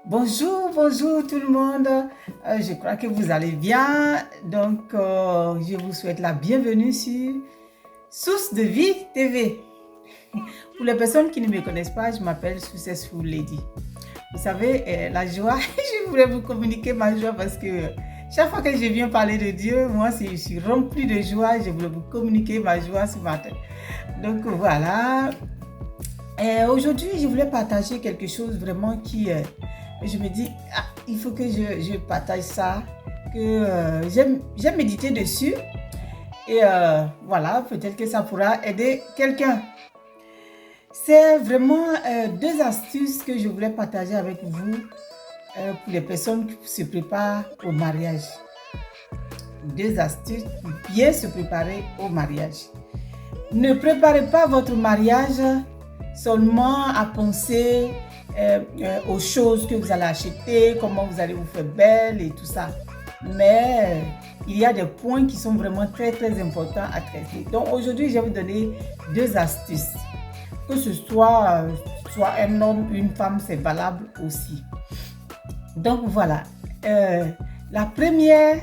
Bonjour, bonjour tout le monde. Je crois que vous allez bien. Donc, je vous souhaite la bienvenue sur Source de Vie TV. Pour les personnes qui ne me connaissent pas, je m'appelle Successful Lady. Vous savez, la joie, je voulais vous communiquer ma joie parce que chaque fois que je viens parler de Dieu, moi, je suis remplie de joie. Je voulais vous communiquer ma joie ce matin. Donc, voilà. Aujourd'hui, je voulais partager quelque chose vraiment qui... je me dis, il faut que je partage ça, que j'aime méditer dessus. Et voilà, peut-être que ça pourra aider quelqu'un. C'est vraiment deux astuces que je voulais partager avec vous pour les personnes qui se préparent au mariage. Deux astuces pour bien se préparer au mariage. Ne préparez pas votre mariage seulement à penser aux choses que vous allez acheter, comment vous allez vous faire belle et tout ça. Mais il y a des points qui sont vraiment très importants à traiter. Donc aujourd'hui, je vais vous donner deux astuces. Que ce soit un homme, une femme, c'est valable aussi. Donc voilà, la première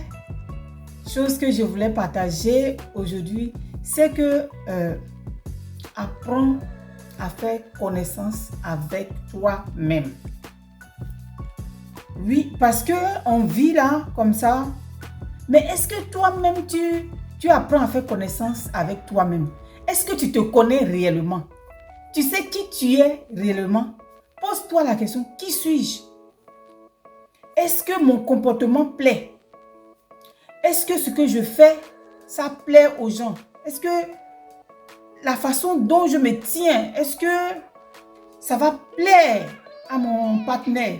chose que je voulais partager aujourd'hui, c'est que apprends à faire connaissance avec toi-même. Oui, parce qu'on vit là comme ça, mais est-ce que toi-même tu apprends à faire connaissance avec toi-même? Est-ce que tu te connais réellement? Tu sais qui tu es réellement? Pose-toi la question, qui suis-je? Est-ce que mon comportement plaît? Est-ce que ce que je fais, ça plaît aux gens? Est-ce que la façon dont je me tiens, est-ce que ça va plaire à mon partenaire?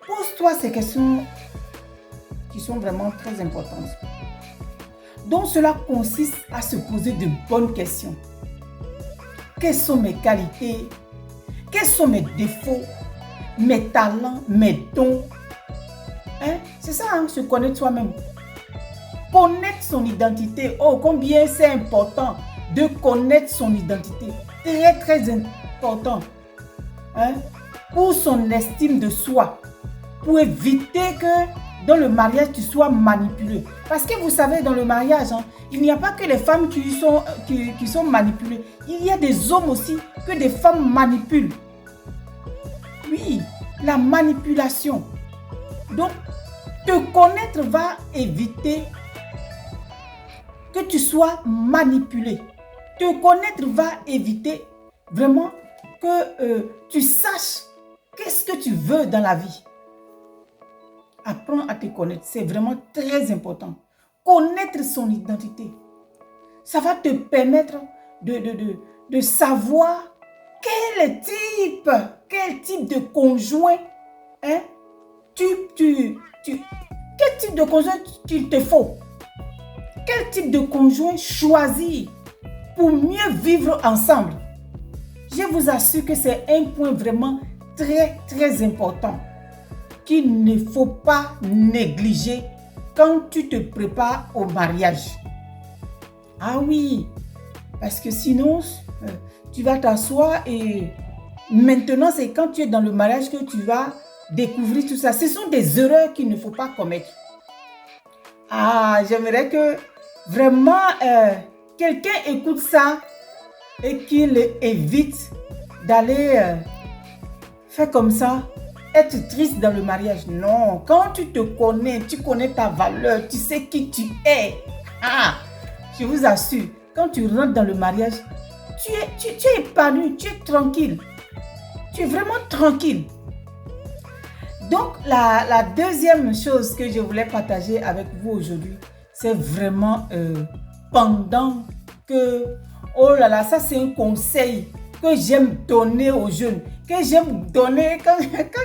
Pose-toi ces questions qui sont vraiment très importantes. Donc, cela consiste à se poser de bonnes questions. Quelles sont mes qualités? Quels sont mes défauts? Mes talents? Mes dons? C'est ça, se connaître soi-même. Connaître son identité. Oh, combien c'est important de connaître son identité. Très important. Pour son estime de soi. Pour éviter que dans le mariage, tu sois manipulé. Parce que vous savez, dans le mariage, il n'y a pas que les femmes qui sont manipulées. Il y a des hommes aussi que des femmes manipulent. Oui, la manipulation. Donc, te connaître va éviter que tu sois manipulé. Te connaître va éviter vraiment que tu saches qu'est-ce que tu veux dans la vie. Apprends à te connaître, c'est vraiment très important. Connaître son identité. Ça va te permettre de savoir quel type de conjoint, quel type de conjoint qu'il te faut. Quel type de conjoint choisir pour mieux vivre ensemble. Je vous assure que c'est un point vraiment très important qu'il ne faut pas négliger quand tu te prépares au mariage. Ah oui, parce que sinon, tu vas t'asseoir et maintenant, c'est quand tu es dans le mariage que tu vas découvrir tout ça. Ce sont des erreurs qu'il ne faut pas commettre. Ah, j'aimerais que vraiment quelqu'un écoute ça et qu'il évite d'aller faire comme ça, être triste dans le mariage. Non, quand tu te connais, tu connais ta valeur, tu sais qui tu es. Ah, je vous assure, quand tu rentres dans le mariage, tu es épanoui, tu es tranquille. Tu es vraiment tranquille. Donc, la deuxième chose que je voulais partager avec vous aujourd'hui, c'est vraiment pendant que... Oh là là, ça c'est un conseil que j'aime donner aux jeunes. Que j'aime donner quand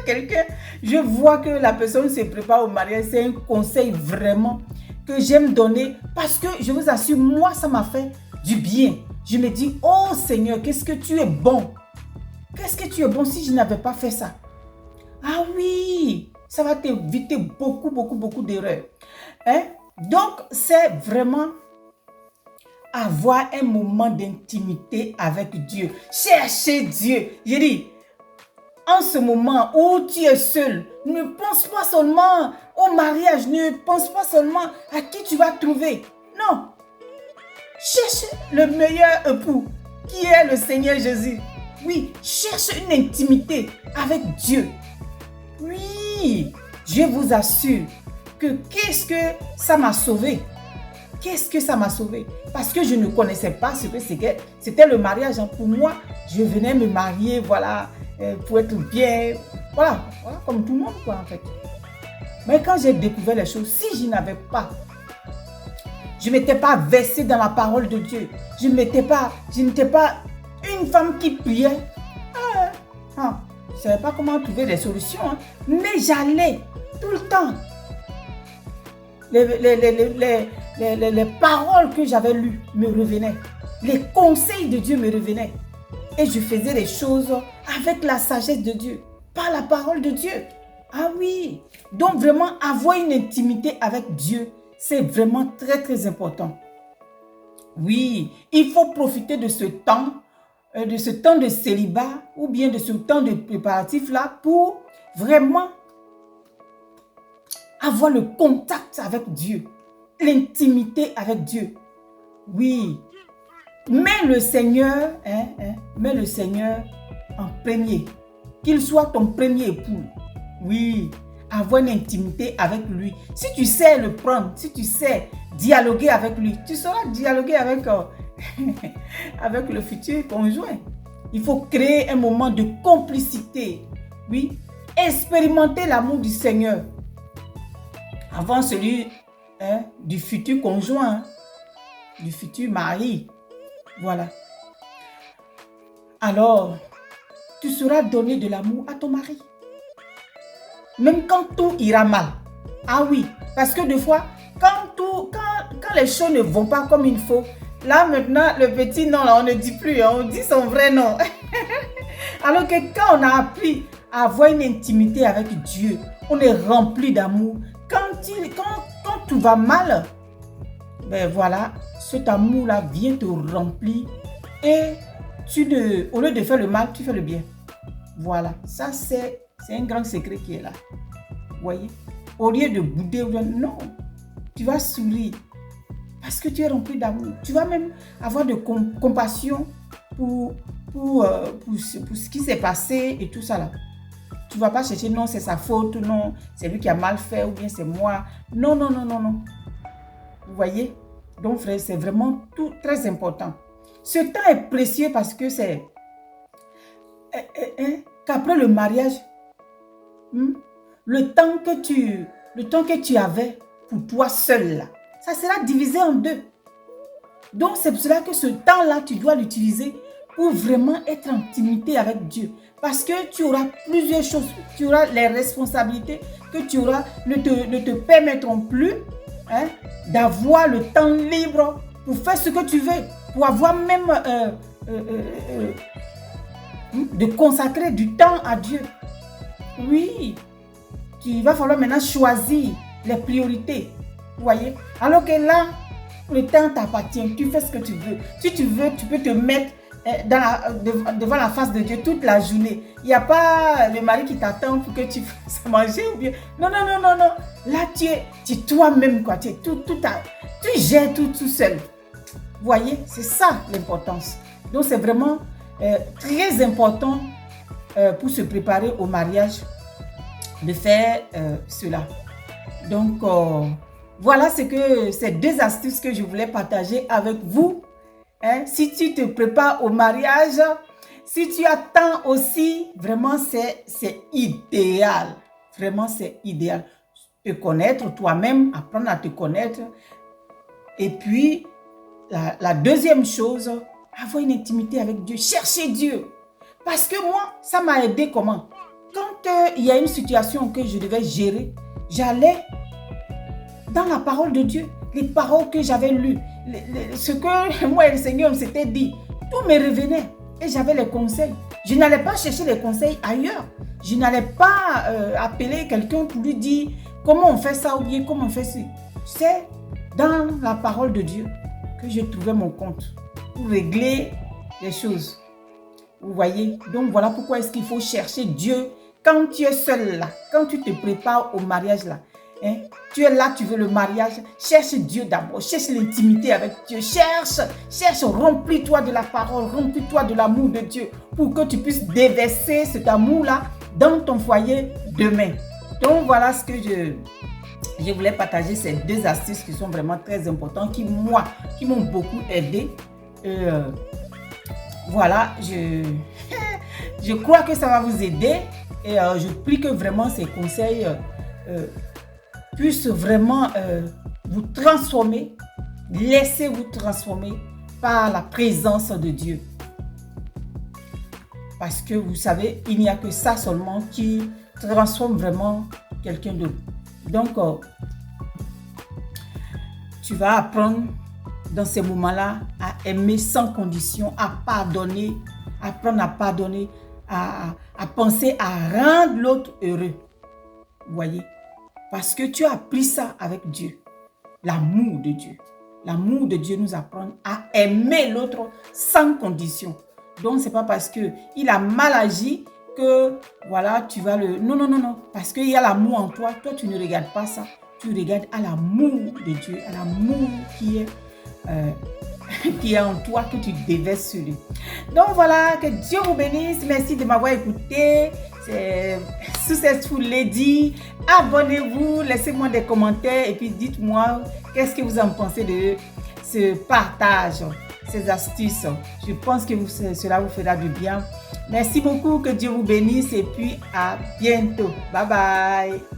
quelqu'un... Je vois que la personne se prépare au mariage, c'est un conseil vraiment que j'aime donner. Parce que je vous assure, moi, ça m'a fait du bien. Je me dis, oh Seigneur, qu'est-ce que tu es bon. Qu'est-ce que tu es bon si je n'avais pas fait ça? Ah oui, ça va t'éviter beaucoup d'erreurs. Donc, c'est vraiment avoir un moment d'intimité avec Dieu. Chercher Dieu. Je dis, en ce moment où tu es seul, ne pense pas seulement au mariage, ne pense pas seulement à qui tu vas trouver. Non. Cherche le meilleur époux, qui est le Seigneur Jésus. Oui, cherche une intimité avec Dieu. Oui, je vous assure que qu'est-ce que ça m'a sauvé? Qu'est-ce que ça m'a sauvé? Parce que je ne connaissais pas ce que c'était le mariage. Pour moi, je venais me marier, voilà, pour être bien, voilà, comme tout le monde, quoi, en fait. Mais quand j'ai découvert les choses, si je n'avais pas, je ne m'étais pas versée dans la parole de Dieu, je n'étais pas une femme qui priait, je ne savais pas comment trouver des solutions, hein, mais j'allais tout le temps. Les paroles que j'avais lues me revenaient. Les conseils de Dieu me revenaient. Et je faisais les choses avec la sagesse de Dieu, par la parole de Dieu. Ah oui. Donc vraiment, avoir une intimité avec Dieu, c'est vraiment très, très important. Oui, il faut profiter de ce temps de célibat ou bien de ce temps de préparatif-là pour vraiment avoir le contact avec Dieu, l'intimité avec Dieu. Oui, mets le Seigneur en premier, qu'il soit ton premier époux. Oui, avoir une intimité avec lui. Si tu sais le prendre, si tu sais dialoguer avec lui, tu sauras dialoguer avec, avec le futur conjoint. Il faut créer un moment de complicité. Oui, expérimenter l'amour du Seigneur avant celui du futur conjoint, du futur mari. Voilà. Alors, tu sauras donner de l'amour à ton mari. Même quand tout ira mal. Ah oui, parce que des fois, quand les choses ne vont pas comme il faut, là maintenant, le petit nom, là, on ne dit plus, on dit son vrai nom. Alors que quand on a appris à avoir une intimité avec Dieu, on est rempli d'amour. Quand tout va mal, ben voilà, cet amour-là vient te remplir et au lieu de faire le mal, tu fais le bien. Voilà, ça c'est un grand secret qui est là. Vous voyez? Au lieu de bouder, non, tu vas sourire parce que tu es rempli d'amour. Tu vas même avoir de compassion pour ce qui s'est passé et tout ça là. Tu ne vas pas chercher, non, c'est sa faute, non, c'est lui qui a mal fait ou bien c'est moi. Non, non, non, non, non. Vous voyez? Donc, frère, c'est vraiment tout très important. Ce temps est précieux parce que c'est qu'après le mariage, le temps que tu avais pour toi seul, là, ça sera divisé en deux. Donc, c'est pour cela que ce temps-là, tu dois l'utiliser pour vraiment être en intimité avec Dieu. Parce que tu auras plusieurs choses. Tu auras les responsabilités que tu auras ne te permettront plus d'avoir le temps libre pour faire ce que tu veux. Pour avoir même de consacrer du temps à Dieu. Oui, il va falloir maintenant choisir les priorités. Vous voyez? Alors que là, le temps t'appartient. Tu fais ce que tu veux. Si tu veux, tu peux te mettre devant la face de Dieu toute la journée. Il n'y a pas le mari qui t'attend pour que tu fasses manger ou bien... Non, non, non, non, non. Là, tu es toi-même, quoi. Tu gères tout seul. Vous voyez? C'est ça l'importance. Donc, c'est vraiment très important pour se préparer au mariage de faire cela. Donc, voilà ces deux astuces que je voulais partager avec vous. Si tu te prépares au mariage, si tu attends aussi, vraiment c'est idéal. Vraiment c'est idéal. Te connaître toi-même, apprendre à te connaître. Et puis, la deuxième chose, avoir une intimité avec Dieu. Chercher Dieu. Parce que moi, ça m'a aidé comment? Quand il y a une situation que je devais gérer, j'allais dans la parole de Dieu. Les paroles que j'avais lues, ce que moi et le Seigneur on s'était dit, tout me revenait et j'avais les conseils. Je n'allais pas chercher les conseils ailleurs. Je n'allais pas appeler quelqu'un pour lui dire comment on fait ça ou bien comment on fait ça. C'est dans la parole de Dieu que je trouvais mon compte pour régler les choses. Vous voyez? Donc, voilà pourquoi est-ce qu'il faut chercher Dieu quand tu es seul là, quand tu te prépares au mariage là. Hein? Tu es là, tu veux le mariage, cherche Dieu d'abord, cherche l'intimité avec Dieu, cherche, remplis-toi de la parole, remplis-toi de l'amour de Dieu pour que tu puisses déverser cet amour-là dans ton foyer demain. Donc, voilà ce que je voulais partager, ces 2 astuces qui sont vraiment très importantes, qui m'ont beaucoup aidé. Voilà, je crois que ça va vous aider et je prie que vraiment ces conseils puissent vraiment vous transformer, laissez-vous transformer par la présence de Dieu. Parce que vous savez, il n'y a que ça seulement qui transforme vraiment quelqu'un d'autre. Donc, tu vas apprendre dans ces moments-là à aimer sans condition, à pardonner, apprendre à pardonner, à penser à rendre l'autre heureux. Vous voyez? Parce que tu as appris ça avec Dieu, l'amour de Dieu. L'amour de Dieu nous apprend à aimer l'autre sans condition. Donc, ce n'est pas parce qu'il a mal agi que, voilà, tu vas le... Non, non, non, non. Parce qu'il y a l'amour en toi. Toi, tu ne regardes pas ça. Tu regardes à l'amour de Dieu, à l'amour qui est en toi, que tu déverses sur lui. Donc, voilà, que Dieu vous bénisse. Merci de m'avoir écouté. C'est Successful Lady. Abonnez-vous, laissez-moi des commentaires et puis dites-moi qu'est-ce que vous en pensez de ce partage, ces astuces. Je pense que cela vous fera du bien. Merci beaucoup, que Dieu vous bénisse et puis à bientôt. Bye bye.